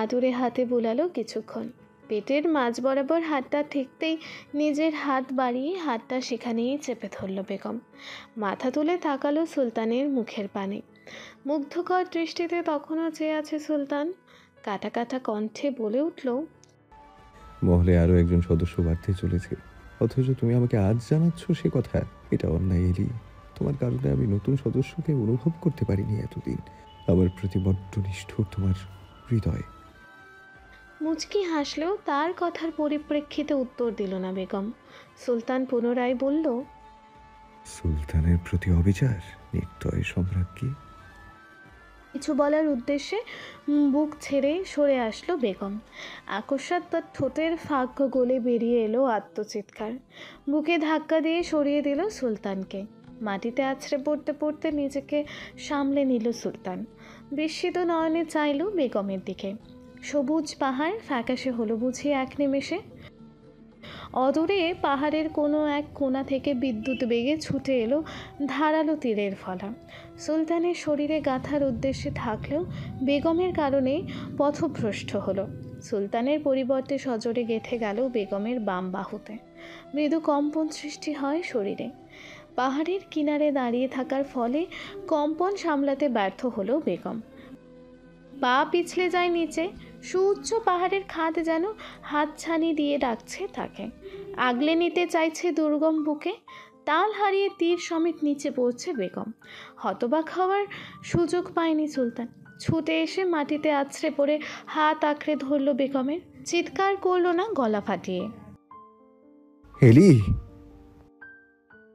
আদুরে হাতে বুলালো কিছুক্ষণ। পেটের মাঝ বরাবর হাতটা ঠেকতেই নিজের হাত বাড়িয়ে হাতটা সেখানেই চেপে ধরল বেগম। মাথা তুলে তাকালো সুলতানের মুখের পানে। মুগ্ধকর দৃষ্টিতে তখনও চেয়ে আছে সুলতান। কাটা কাটা কণ্ঠে বলে উঠল, মহলে আরো একজন সদস্য বাড়তে চলেছে, অথচ তুমি আমাকে আজ জানাচ্ছ সে কথা। এটা অন্যায় এলি। তোমার কারণে আমি নতুন সদস্যকে অনুভব করতে পারিনি এতদিন। আমার প্রতি বড্ড নিষ্ঠুর তোমার হৃদয়। মুচকি হাসলেও তার কথার পরিপ্রেক্ষিতে উত্তর দিল না বেগম। সুলতান পুনরায় বলল, সুলতানের প্রতি অবিচার, নির্দয় সম্রাজ্ঞী। কিছু বলার উদ্দেশ্যে বুক ছেড়ে সরে আসলো বেগম। আকস্মাৎ তার ঠোঁটের ফাঁক গলে বেরিয়ে এলো আত্মচিৎকার। বুকে ধাক্কা দিয়ে সরিয়ে দিল সুলতানকে। মাটিতে আছড়ে পড়তে পড়তে নিজেকে সামলে নিল সুলতান। বিস্মিত নয়নে চাইল বেগমের দিকে। সবুজ পাহাড় ফ্যাকাশে হলো বুঝি এক নিমেষে। অদূরে পাহাড়ের কোনো এক কোণা থেকে বিদ্যুৎ বেগে ছুটে এলো ধারালো তীরের ফলা। সুলতানের শরীরে গাঁথার উদ্দেশ্যে থাকলেও বেগমের কারণে পথভ্রষ্ট হলো। সুলতানের পরিবর্তে সজোরে গেঁথে গেল বেগমের বাম বাহুতে। মৃদু কম্পন সৃষ্টি হয় শরীরে। পাহাড়ের কিনারে দাঁড়িয়ে থাকার ফলে কম্পন সামলাতে ব্যর্থ হলো বেগম। পা পিছলে যায় নিচে। সুউচ্চ পাহাড়ের খাদ যেন হাতছানি দিয়ে ডাকছে তাকে, আগলে নিতে চাইছে দুর্গম বুকে। তাল হারিয়ে তীর সমেত নিচে পড়ছে বেগম। হতবাক হওয়ার সুযোগ পায়নি সুলতান। ছুটে এসে মাটিতে আছড়ে পড়ে হাত আঁকড়ে ধরল বেগমের। চিৎকার করলো না গলা ফাটিয়ে। এলি।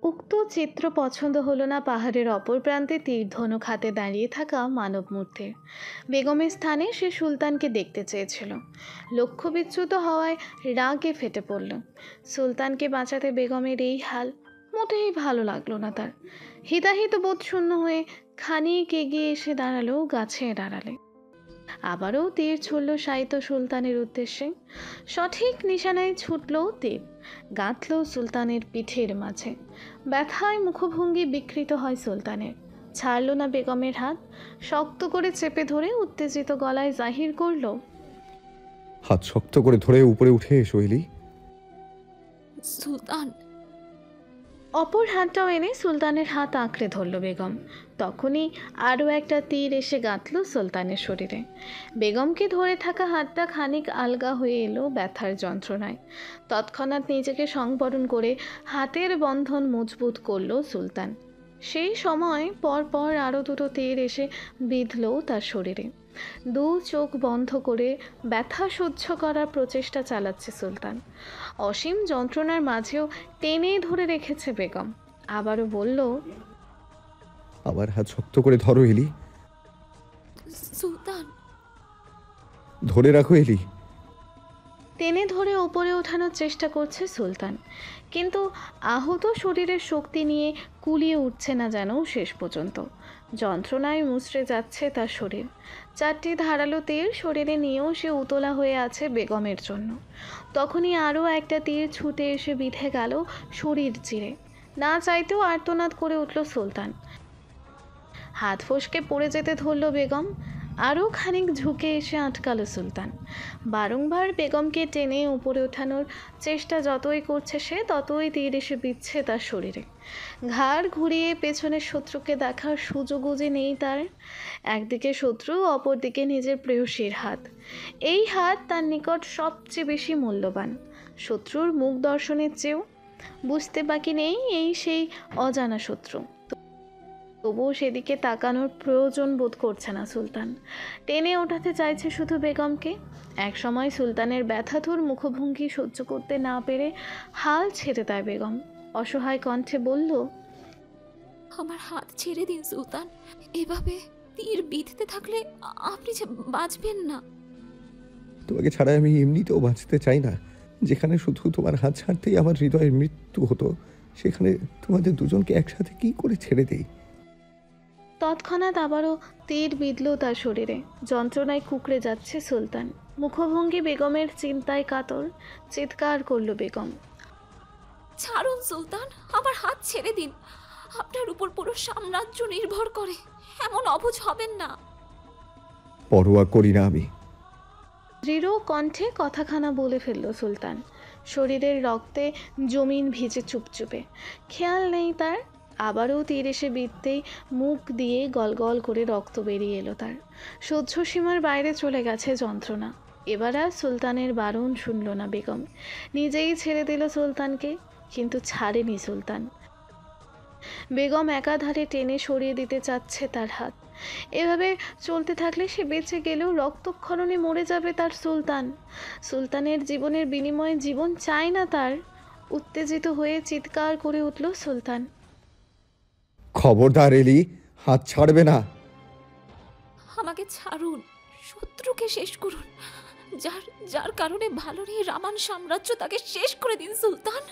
উক্ত চিত্র পছন্দ হলো না পাহাড়ের অপর প্রান্তে তীরধনুক হাতে দাঁড়িয়ে থাকা মানব মূর্তির। বেগমের স্থানে সে সুলতানকে দেখতে চেয়েছিল। লক্ষ্য বিচ্যুত হওয়ায় রাগে ফেটে পড়ল। সুলতানকে বাঁচাতে বেগমের এই হাল মোটেই ভালো লাগলো না তার। হিতাহিত বোধ শূন্য হয়ে খানিক এগিয়ে এসে দাঁড়ালো গাছের আড়ালে। আবারও তীর ছুড়ল শায়িত সুলতানের উদ্দেশ্যে। সঠিক নিশানায় ছুটল তীর, গাঁথল সুলতানের পিঠের মাঝে। ব্যথায় মুখভঙ্গি বিকৃত হয় সুলতানের। ছাড়ল না বেগমের হাত, শক্ত করে চেপে ধরে উত্তেজিত গলায় জাহির করল, হাত শক্ত করে ধরে উপরে উঠে এসো এলি। সুলতান। অপর হাতটাও এনে সুলতানের হাত আঁকড়ে ধরল বেগম। তখনই আরও একটা তীর এসে গাঁথল সুলতানের শরীরে। বেগমকে ধরে থাকা হাতটা খানিক আলগা হয়ে এলো ব্যথার যন্ত্রণায়। তৎক্ষণাৎ নিজেকে সংবরণ করে হাতের বন্ধন মজবুত করল সুলতান। সেই সময় পর পর আরও দুটো তীর এসে বিঁধল তার শরীরে। দু চোখ বন্ধ করে ব্যথা সহ্য করার প্রচেষ্টা চালাচ্ছে সুলতান। অসীম যন্ত্রণার মাঝেও টেনে ধরে রেখেছে বেগম। আবারও বলল, আমার হাত শক্ত করে ধরো এলি। সুলতান। ধরে রাখো এলি। টেনে ধরে উপরে ওঠানোর চেষ্টা করছে সুলতান, কিন্তু আহত শরীরের শক্তি নিয়ে কুলিয়ে উঠছে না যেন শেষ পর্যন্ত। যন্ত্রণায় মুচড়ে যাচ্ছে তার শরীর। চারটি ধারালো তীর শরীরে নিয়েও সে উতলা হয়ে আছে বেগমের জন্য। তখনই আরও একটা তীর ছুটে এসে বিঁধে গেল শরীর চিরে। না চাইতেও আর্তনাদ করে উঠল সুলতান। হাত ফসকে পড়ে যেতে ধরল বেগম। আরও খানিক ঝুঁকে এসে আটকালো সুলতান। বারংবার বেগমকে টেনে উপরে ওঠানোর চেষ্টা যতই করছে সে, ততই তীর এসে বিচ্ছে তার শরীরে। ঘাড় ঘুরিয়ে পেছনের শত্রুকে দেখার সুযোগও যে নেই তার। একদিকে শত্রু, অপরদিকে নিজের প্রেয়সীর হাত। এই হাত তার নিকট সবচেয়ে বেশি মূল্যবান, শত্রুর মুখ দর্শনের চেয়েও। বুঝতে বাকি নেই এই সেই অজানা শত্রু। তবুও সেদিকে তাকানোর প্রয়োজন বোধ করছে না সুলতান। টেনে ওঠাতে চাইছে শুধু বেগমকে। একসময় সুলতানের ব্যথাতুর মুখভঙ্গি সহ্য করতে না পেরে হাল ছেড়ে দেয় বেগম। অসহায় কণ্ঠে বলল, আমার হাত ছেড়ে দিন সুলতান। এভাবে তীর বিঁধতে থাকলে আপনি যে বাঁচবেন না। তোমাকে ছাড়া আমি এমনিতেও বাঁচতে চাই না। যেখানে শুধু তোমার হাত ছাড়তেই আমার হৃদয়ের মৃত্যু হতো, সেখানে তোমাদের দুজনকে একসাথে কি করে ছেড়ে দেই? তৎক্ষণাৎ আবারও তীর বিঁধল তার শরীরে। যন্ত্রণায় কুঁকড়ে যাচ্ছে সুলতান। মুখভঙ্গি বেগমের চিন্তায় কাতর। চিৎকার করল বেগম, ছাড়ুন সুলতান, আমার হাত ছেড়ে দিন। আপনার উপর পুরো সাম্রাজ্য নির্ভর করে, এমন অবুঝ হবেন না। পরোয়া করি না আমি। দৃঢ় কণ্ঠে কথাখানা বলে ফেলল সুলতান। শরীরের রক্তে জমিন ভিজে চুপচুপে। খেয়াল নেই তার। আবারও তীর এসে বিঁধতেই মুখ দিয়ে গলগল করে রক্ত বেরিয়ে এলো তার। সহ্য সীমার বাইরে চলে গেছে যন্ত্রণা। এবার আর সুলতানের বারণ শুনল না বেগম। নিজেই ছেড়ে দিল সুলতানকে, কিন্তু ছাড়েনি সুলতান। বেগম একাধারে টেনে সরিয়ে দিতে চাচ্ছে তার হাত। এভাবে চলতে থাকলে সে বেঁচে গেলেও রক্তক্ষরণে মরে যাবে তার সুলতান। সুলতানের জীবনের বিনিময়ে জীবন চায় না তার। উত্তেজিত হয়ে চিৎকার করে উঠল সুলতান, খবরদার এলি, হাত ছাড়বে না। আমাকে ছাড়ুন, শত্রুকে শেষ করুন। যার যার কারণে ভালো নেই রামান সাম্রাজ্য, তাকে শেষ করে দিন সুলতান।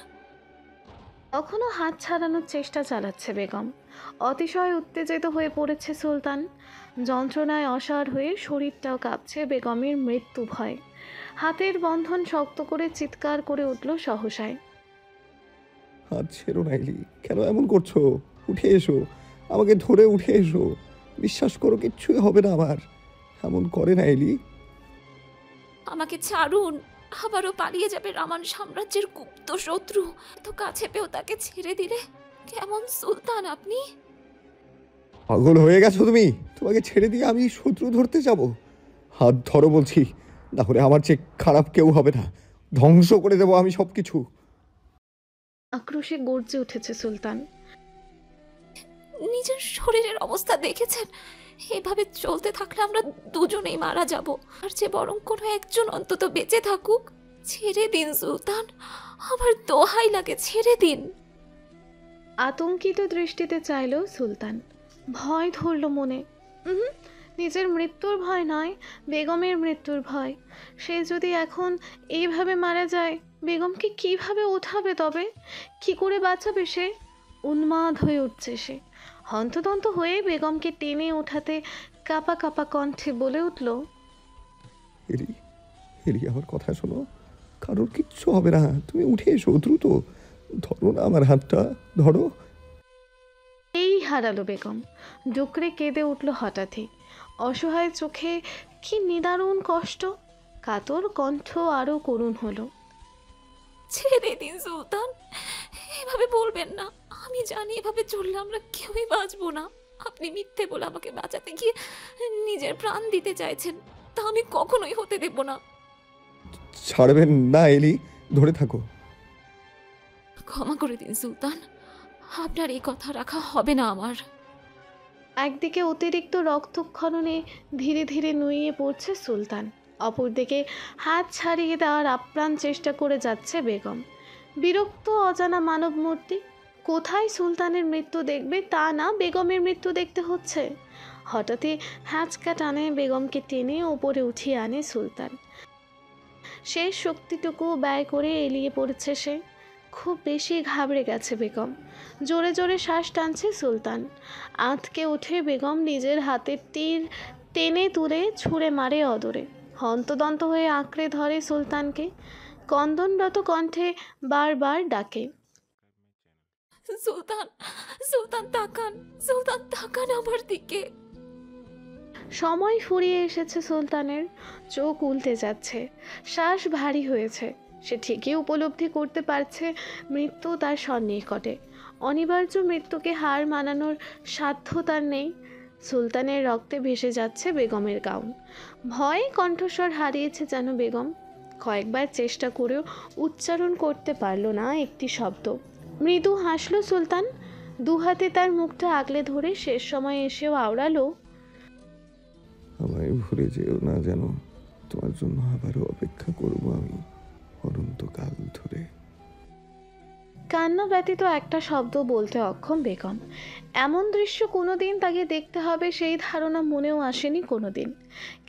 তখনও হাত ছাড়ানোর চেষ্টা চালাচ্ছে বেগম। অতিশয় উত্তেজিত হয়ে পড়েছে সুলতান। যন্ত্রণায় অসাড় হয়ে শরীরটাও কাঁপছে বেগমের মৃত্যু ভয়। হাতের বন্ধন শক্ত করে চিৎকার করে উঠল সহসায়, হাত ছেড়ো না এলি, কেন এমন করছো? উঠে এসো, আমাকে ধরে উঠে এসো। বিশ্বাস করো, কিচ্ছুই হবে না আমার। এমন করে না এলি। আমাকে ছাড়ুন, আবারও পালিয়ে যাবে রামান সাম্রাজ্যের গুপ্ত শত্রু। তো কাছে পেয়েও তাকে ছেড়ে দিলে কেমন সুলতান আপনি? পাগল হয়ে গেছো তুমি? তোমাকে ছেড়ে দিয়ে আমি শত্রু ধরতে যাব? হাত ধরো বলছি, না হলে আমার চেয়ে খারাপ কেউ হবে না। ধ্বংস করে দেবো আমি সবকিছু। আক্রোশে গর্জে উঠেছে সুলতান। নিজের শরীরের অবস্থা দেখেছেন? এভাবে চলতে থাকলে আমরা দুজনেই মারা যাব। আর যে বরং কোনো একজন অন্তত বেঁচে থাকুক। ছেড়ে দিন সুলতান, আমার দোহাই লাগে, ছেড়ে দিন। আতঙ্কিত দৃষ্টিতে চাইল সুলতান। ভয় ধরল মনে। নিজের মৃত্যুর ভয় নয়, বেগমের মৃত্যুর ভয়। সে যদি এখন এইভাবে মারা যায়, বেগমকে কিভাবে ওঠাবে? তবে কি করে বাঁচাবে সে? উন্মাদ হয়ে উঠছে সে। হন্তদন্ত হয়ে বেগমকে টেনে ওঠাতে কাঁপা কাঁপা কণ্ঠে বলে উঠল, এলি, এলি আমার কথা শোনো, কারোর কিচ্ছু হবে না। তুমি উঠে এসো দ্রুত। ধরো না আমার হাতটা, ধরো। এই হারালো বেগম। ডুকরে কেঁদে উঠল হঠাৎই। অসহায় চোখে কি নিদারুণ কষ্ট। কাতর কণ্ঠ আরো করুণ হলো, ছেড়ে দিন সুলতান, এভাবে বলবেন না। আমি জানি এভাবে চললে আমরা কেউই বাঁচবো না। আপনি মিথ্যে বলে আমাকে বাঁচাতে গিয়ে নিজের প্রাণ দিতে চাইছেন, তা আমি কখনোই হতে দেব না। ছাড়বেন না এলি, ধরে থাকো। ক্ষমা করে দিন সুলতান, আপনার এই কথা রাখা হবে না আমার। একদিকে অতিরিক্ত রক্তক্ষরণে ধীরে ধীরে নুইয়ে পড়ছে সুলতান, অপরদিকে হাত ছাড়িয়ে দেওয়ার আপ্রাণ চেষ্টা করে যাচ্ছে বেগম। বিরক্ত অজানা মানব মূর্তি। কোথায় সুলতানের মৃত্যু দেখবে তা না, বেগমের মৃত্যু দেখতে হচ্ছে। হঠাৎই হ্যাঁচকা টানে বেগমকে টেনে ওপরে উঠিয়ে আনে সুলতান। শেষ শক্তিটুকু ব্যয় করে এলিয়ে পড়েছে সে। খুব বেশি ঘাবড়ে গেছে বেগম। জোরে জোরে শ্বাস টানছে সুলতান। আঁতকে উঠে বেগম নিজের হাতের তীর টেনে তুলে ছুঁড়ে মারে অদরে। হন্তদন্ত হয়ে আঁকড়ে ধরে সুলতানকে। কন্দনরত কণ্ঠে বারবার ডাকে, সুলতান, সুলতান তাকান, সুলতান তাকান আমার দিকে। সময় ফুরিয়ে এসেছে সুলতানের। চোখ উল্টে যাচ্ছে, শ্বাস ভারী হয়েছে। সে ঠিকই উপলব্ধি করতে পারছে মৃত্যু তার সন্নিকটে। অনিবার্য মৃত্যুকে হার মানানোর সাধ্য তার নেই। সুলতানের রক্তে ভেসে যাচ্ছে বেগমের গাউন। ভয়ে কণ্ঠস্বর হারিয়েছে যেন বেগম। কয়েকবার চেষ্টা করেও উচ্চারণ করতে পারল না একটি শব্দ। মৃদু হাসল সুলতান। দু হাতে তার মুখটা আগলে ধরে শেষ সময় এসেও আওড়ালো, আমায় ভুলে যেও না, যেন তোমার জন্য আবারও অপেক্ষা করব আমি অনন্তকাল ধরে। কান্না ব্যতীত একটা শব্দ বলতে অক্ষম বেগম। এমন দৃশ্য কোনোদিন তাকে দেখতে হবে সেই ধারণা মনেও আসেনি কোনোদিন।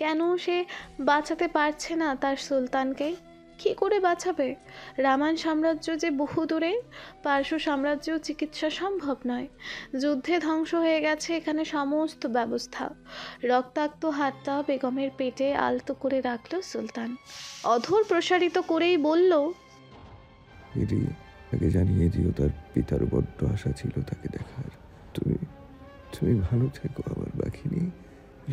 কেন সে বাঁচাতে পারছে না তার সুলতানকে? কি করে বাঁচাবে? রামান সাম্রাজ্য যে বহু দূরে, পার্শ্ব সাম্রাজ্যেও চিকিৎসা সম্ভব নয়। যুদ্ধে ধ্বংস হয়ে গেছে এখানে সমস্ত ব্যবস্থা। রক্তাক্ত হাতটা বেগমের পেটে আলতো করে রাখল সুলতান। অধর প্রসারিত করেই বলল, এটি তাকে জানিয়ে দিও তার পিতার বড্ড আশা ছিল তাকে দেখার। তুমি তুমি ভালো থেকো আমার বাঘিনী।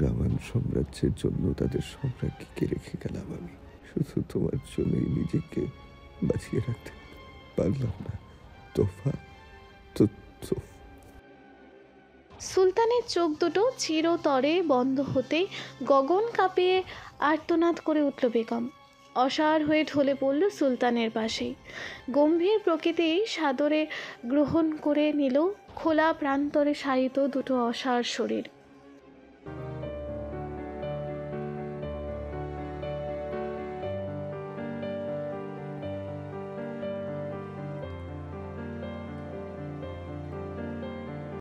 রামান সাম্রাজ্যের জন্য তাদের সম্রাজ্ঞীকে রেখে গেলাম আমি, শুধু তোমার জন্যই নিজেকে বাঁচিয়ে রাখতে পারলাম না। তোফা তো সুলতানের চোখ দুটো চিরতরে বন্ধ হতে গগন কাঁপিয়ে আর্তনাদ করে উঠল বেগম। অসাড় হয়ে ঢলে পড়ল সুলতানের পাশেই। গম্ভীর প্রকৃতি সাদরে গ্রহণ করে নিল খোলা প্রান্তরে শায়িত দুটো অসাড় শরীর।